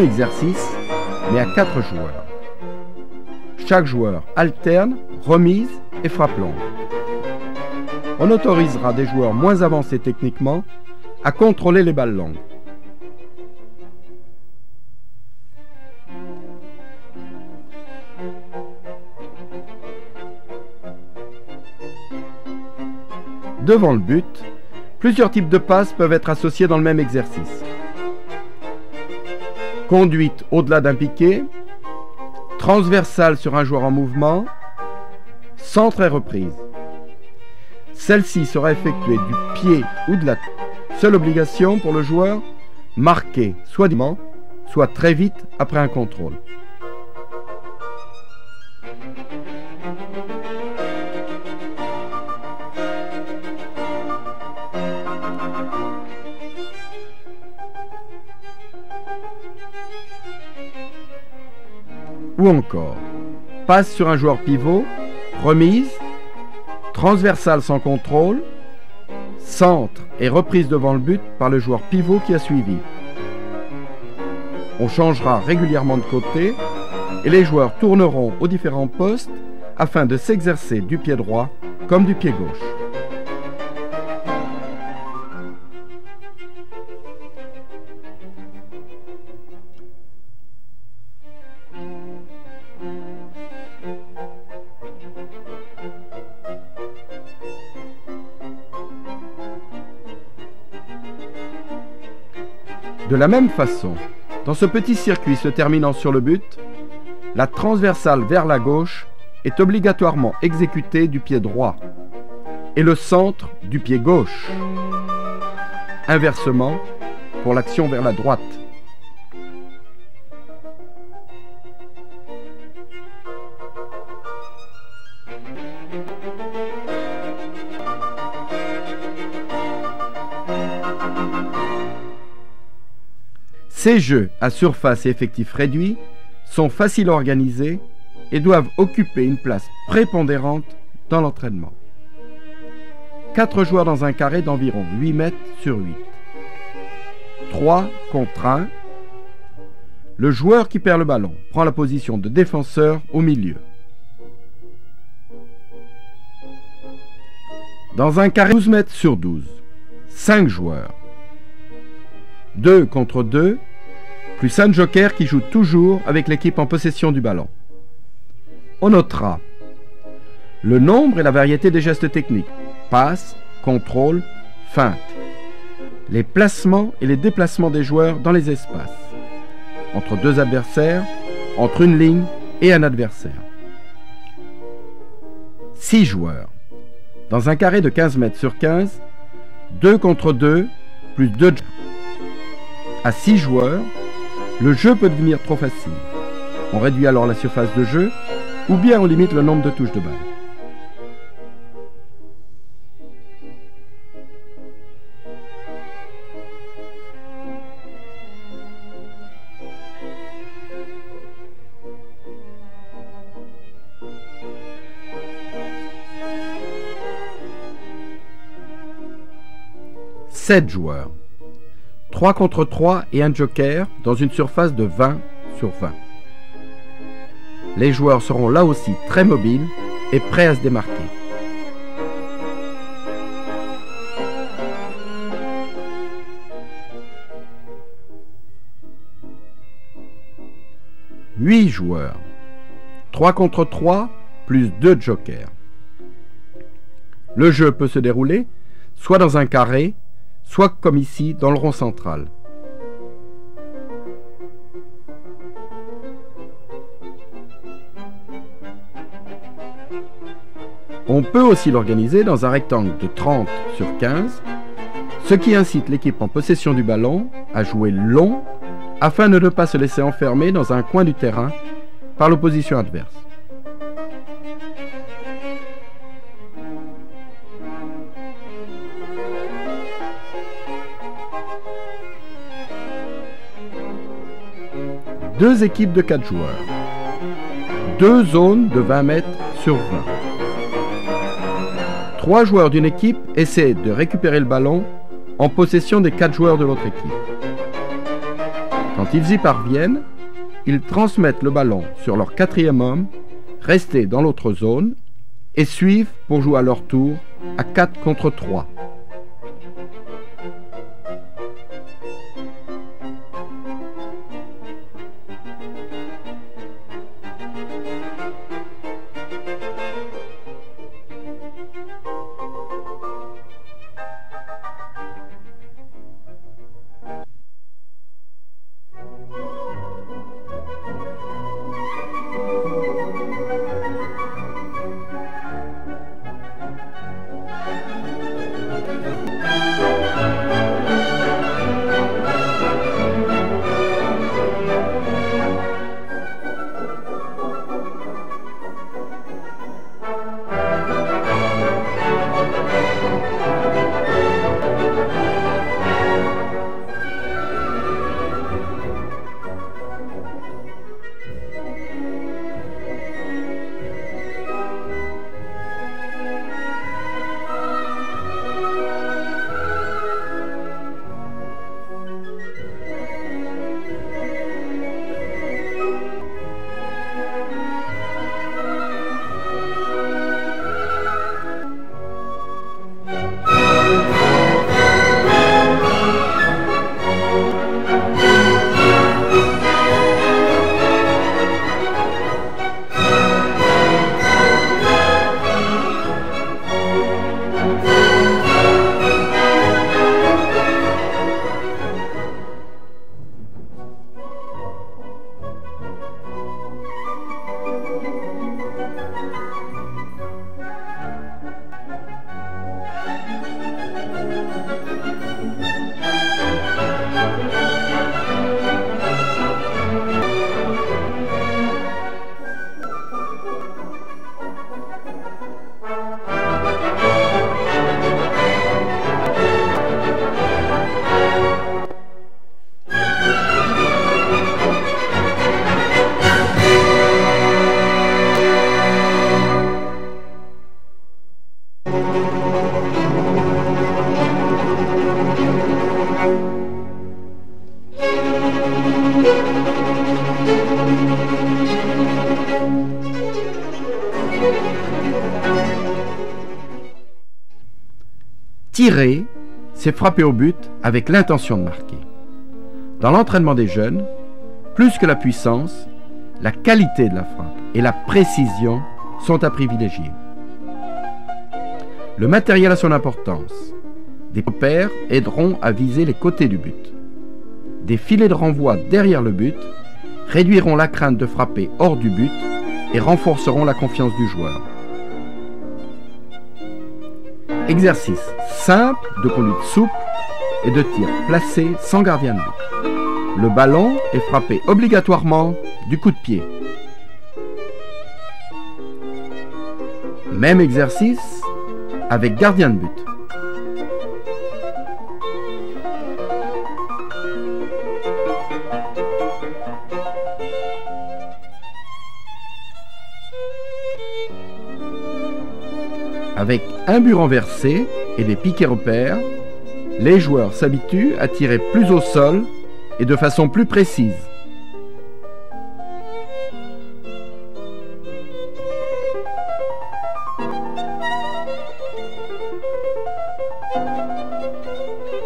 Exercice, mais à 4 joueurs. Chaque joueur alterne, remise et frappe longue. On autorisera des joueurs moins avancés techniquement à contrôler les balles longues. Devant le but, plusieurs types de passes peuvent être associés dans le même exercice. Conduite au-delà d'un piqué, transversale sur un joueur en mouvement, centre et reprise. Celle-ci sera effectuée du pied ou de la seule obligation pour le joueur, marquer soit directement, soit très vite après un contrôle. Ou encore, passe sur un joueur pivot, remise, transversale sans contrôle, centre et reprise devant le but par le joueur pivot qui a suivi. On changera régulièrement de côté et les joueurs tourneront aux différents postes afin de s'exercer du pied droit comme du pied gauche. De la même façon, dans ce petit circuit se terminant sur le but, la transversale vers la gauche est obligatoirement exécutée du pied droit et le centre du pied gauche. Inversement, pour l'action vers la droite. Ces jeux à surface et effectif réduit sont faciles à organiser et doivent occuper une place prépondérante dans l'entraînement. 4 joueurs dans un carré d'environ 8 mètres sur 8. 3 contre 1. Le joueur qui perd le ballon prend la position de défenseur au milieu. Dans un carré 12 mètres sur 12. 5 joueurs. 2 contre 2. Plus un joker qui joue toujours avec l'équipe en possession du ballon. On notera le nombre et la variété des gestes techniques, passe, contrôle, feinte, les placements et les déplacements des joueurs dans les espaces, entre deux adversaires, entre une ligne et un adversaire. 6 joueurs. Dans un carré de 15 mètres sur 15, 2 contre 2, plus 2 jokers. À 6 joueurs, le jeu peut devenir trop facile. On réduit alors la surface de jeu ou bien on limite le nombre de touches de balle. « 7 joueurs. 3 contre 3 et un joker dans une surface de 20 sur 20. Les joueurs seront là aussi très mobiles et prêts à se démarquer. « 8 joueurs. 3 contre 3 plus 2 jokers. Le jeu peut se dérouler soit dans un carré, soit comme ici dans le rond central. On peut aussi l'organiser dans un rectangle de 30 sur 15, ce qui incite l'équipe en possession du ballon à jouer long afin de ne pas se laisser enfermer dans un coin du terrain par l'opposition adverse. Deux équipes de 4 joueurs. 2 zones de 20 mètres sur 20. 3 joueurs d'une équipe essaient de récupérer le ballon en possession des 4 joueurs de l'autre équipe. Quand ils y parviennent, ils transmettent le ballon sur leur quatrième homme, resté dans l'autre zone, et suivent pour jouer à leur tour à 4 contre 3. Tirer, c'est frapper au but avec l'intention de marquer. Dans l'entraînement des jeunes, plus que la puissance, la qualité de la frappe et la précision sont à privilégier. Le matériel a son importance. Des repères aideront à viser les côtés du but. Des filets de renvoi derrière le but réduiront la crainte de frapper hors du but et renforceront la confiance du joueur. Exercice simple de conduite souple et de tir placé sans gardien de but. Le ballon est frappé obligatoirement du coup de pied. Même exercice avec gardien de but. Avec un but renversé et des piquets repères, les joueurs s'habituent à tirer plus au sol et de façon plus précise.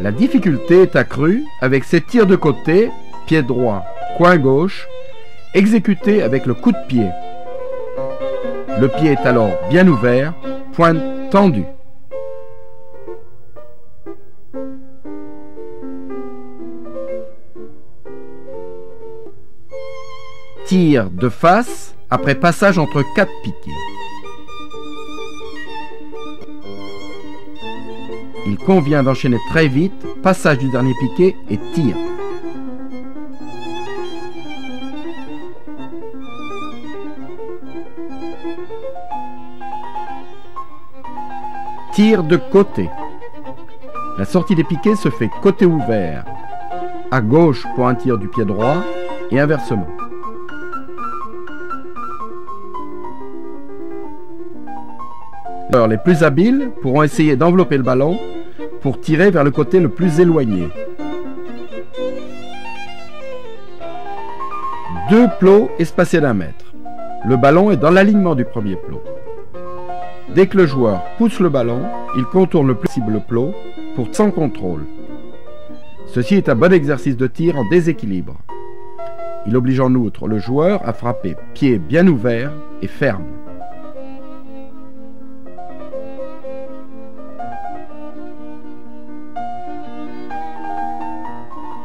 La difficulté est accrue avec ces tirs de côté, pied droit, coin gauche, exécutés avec le coup de pied. Le pied est alors bien ouvert, pointe tendue. Tir de face après passage entre 4 piquets. Il convient d'enchaîner très vite, passage du dernier piquet et tir. Tir de côté. La sortie des piquets se fait côté ouvert, à gauche pour un tir du pied droit et inversement. Les joueurs les plus habiles pourront essayer d'envelopper le ballon pour tirer vers le côté le plus éloigné. 2 plots espacés d'1 mètre. Le ballon est dans l'alignement du premier plot. Dès que le joueur pousse le ballon, il contourne le plus possible le plot sans contrôle. Ceci est un bon exercice de tir en déséquilibre. Il oblige en outre le joueur à frapper pied bien ouvert et ferme.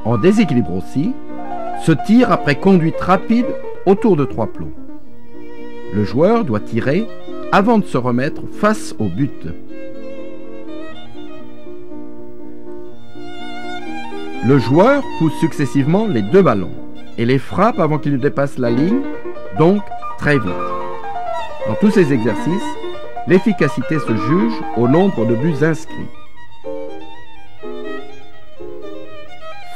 En déséquilibre aussi, se tire après conduite rapide autour de 3 plots. Le joueur doit tirer avant de se remettre face au but. Le joueur pousse successivement les 2 ballons et les frappe avant qu'ils ne dépassent la ligne, donc très vite. Dans tous ces exercices, l'efficacité se juge au nombre de buts inscrits.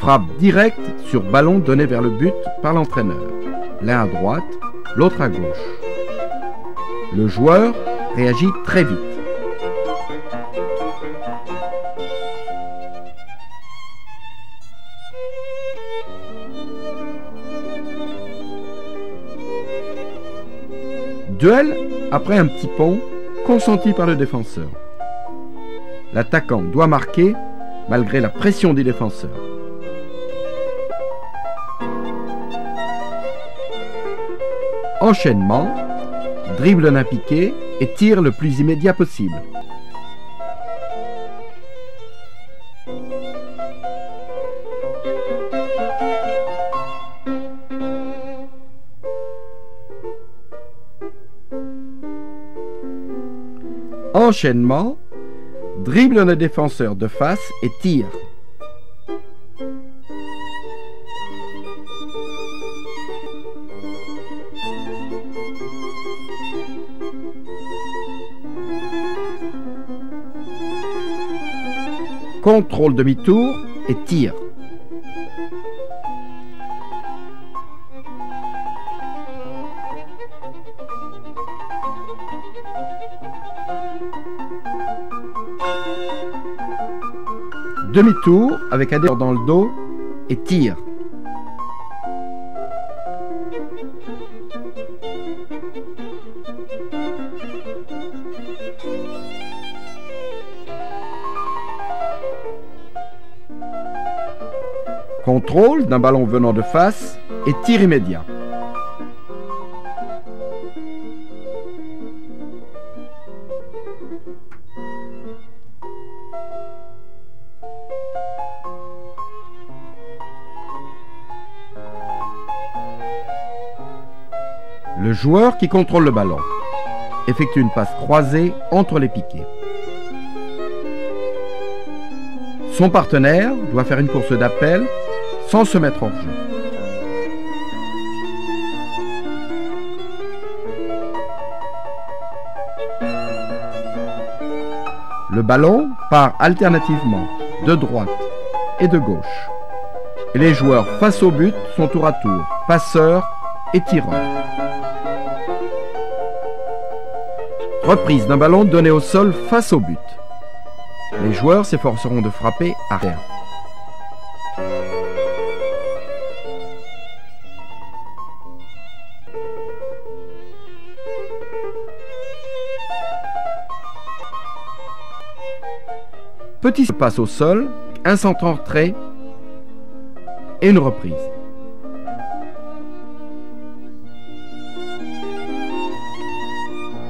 Frappe directe sur ballon donné vers le but par l'entraîneur, l'un à droite, l'autre à gauche. Le joueur réagit très vite. Duel après un petit pont consenti par le défenseur. L'attaquant doit marquer malgré la pression des défenseurs. Enchaînement, dribble d'un piqué et tir le plus immédiat possible. Enchaînement, dribble le défenseur de face et tire. Contrôle demi-tour et tire. Demi-tour avec un défenseur dans le dos et tire. Contrôle d'un ballon venant de face et tir immédiat. Le joueur qui contrôle le ballon effectue une passe croisée entre les piquets. Son partenaire doit faire une course d'appel sans se mettre hors jeu. Le ballon part alternativement de droite et de gauche. Et les joueurs face au but sont tour à tour passeurs et tireurs. Reprise d'un ballon donné au sol face au but. Les joueurs s'efforceront de frapper à rien. Petit passe au sol, un centre en retrait et une reprise.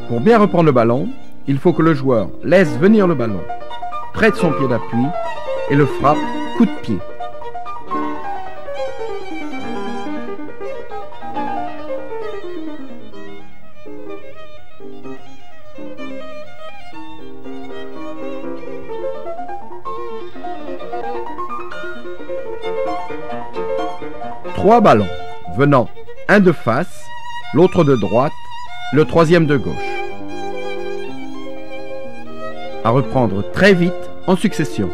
Pour bien reprendre le ballon, il faut que le joueur laisse venir le ballon près de son pied d'appui et le frappe coup de pied. Trois ballons venant, un de face, l'autre de droite, le troisième de gauche. À reprendre très vite en succession.